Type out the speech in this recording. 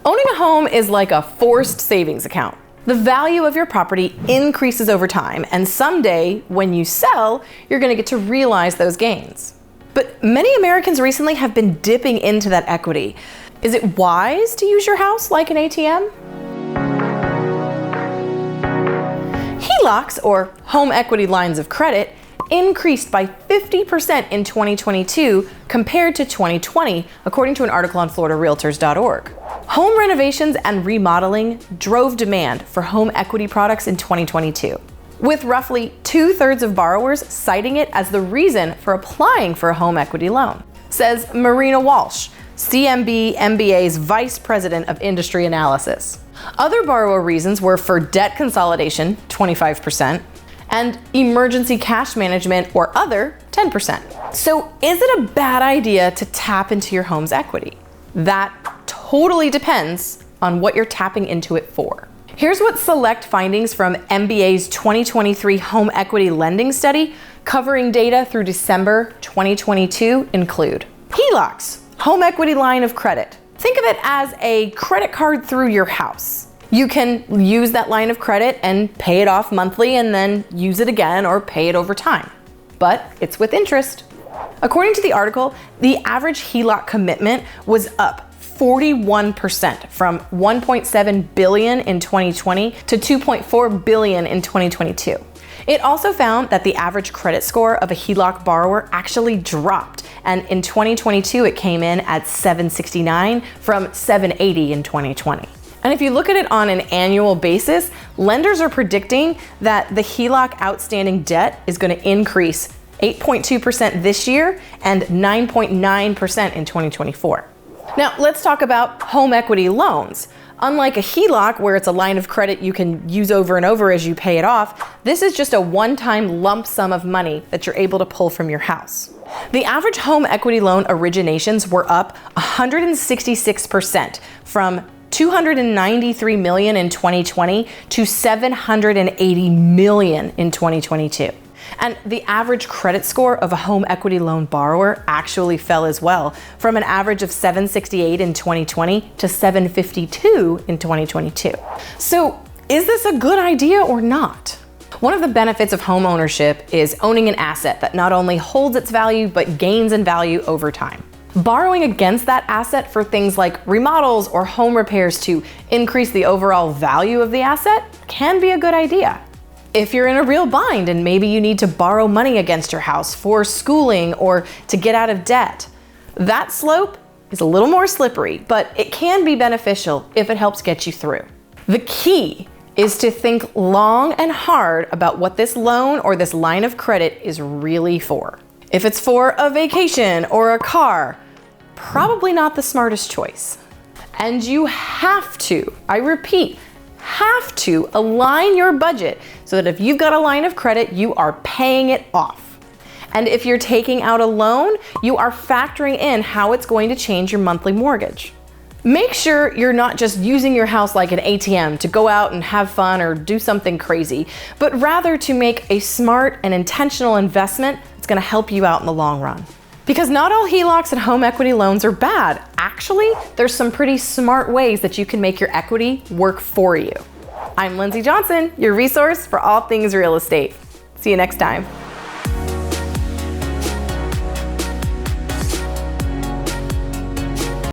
Owning a home is like a forced savings account. The value of your property increases over time, and someday, when you sell, you're going to get to realize those gains. But many Americans recently have been dipping into that equity. Is it wise to use your house like an ATM? HELOCs, or home equity lines of credit, increased by 50% in 2022 compared to 2020, according to an article on FloridaRealtors.org. Home renovations and remodeling drove demand for home equity products in 2022, with roughly 2/3 of borrowers citing it as the reason for applying for a home equity loan, says Marina Walsh, CMB MBA's Vice President of Industry Analysis. Other borrower reasons were for debt consolidation, 25%, and emergency cash management or other, 10%. So is it a bad idea to tap into your home's equity? That totally depends on what you're tapping into it for. Here's what select findings from MBA's 2023 home equity lending study covering data through December 2022 include. HELOCs, home equity line of credit. Think of it as a credit card through your house. You can use that line of credit and pay it off monthly and then use it again or pay it over time. But it's with interest. According to the article, the average HELOC commitment was up 41% from $1.7 billion in 2020 to $2.4 billion in 2022. It also found that the average credit score of a HELOC borrower actually dropped, and in 2022 it came in at 769 from 780 in 2020. And if you look at it on an annual basis, lenders are predicting that the HELOC outstanding debt is going to increase 8.2% this year and 9.9% in 2024. Now, let's talk about home equity loans. Unlike a HELOC, where it's a line of credit you can use over and over as you pay it off, this is just a one-time lump sum of money that you're able to pull from your house. The average home equity loan originations were up 166% from $293 million in 2020 to $780 million in 2022. And the average credit score of a home equity loan borrower actually fell as well, from an average of 768 in 2020 to 752 in 2022. So is this a good idea or not? One of the benefits of home ownership is owning an asset that not only holds its value, but gains in value over time. Borrowing against that asset for things like remodels or home repairs to increase the overall value of the asset can be a good idea. If you're in a real bind and maybe you need to borrow money against your house for schooling or to get out of debt, that slope is a little more slippery, but it can be beneficial if it helps get you through. The key is to think long and hard about what this loan or this line of credit is really for. If it's for a vacation or a car, probably not the smartest choice. And you have to, I repeat, have to align your budget so that if you've got a line of credit, you are paying it off. And if you're taking out a loan, you are factoring in how it's going to change your monthly mortgage. Make sure you're not just using your house like an ATM to go out and have fun or do something crazy, but rather to make a smart and intentional investment that's going to help you out in the long run. Because not all HELOCs and home equity loans are bad. Actually, there's some pretty smart ways that you can make your equity work for you. I'm Lindsey Johnson, your resource for all things real estate. See you next time.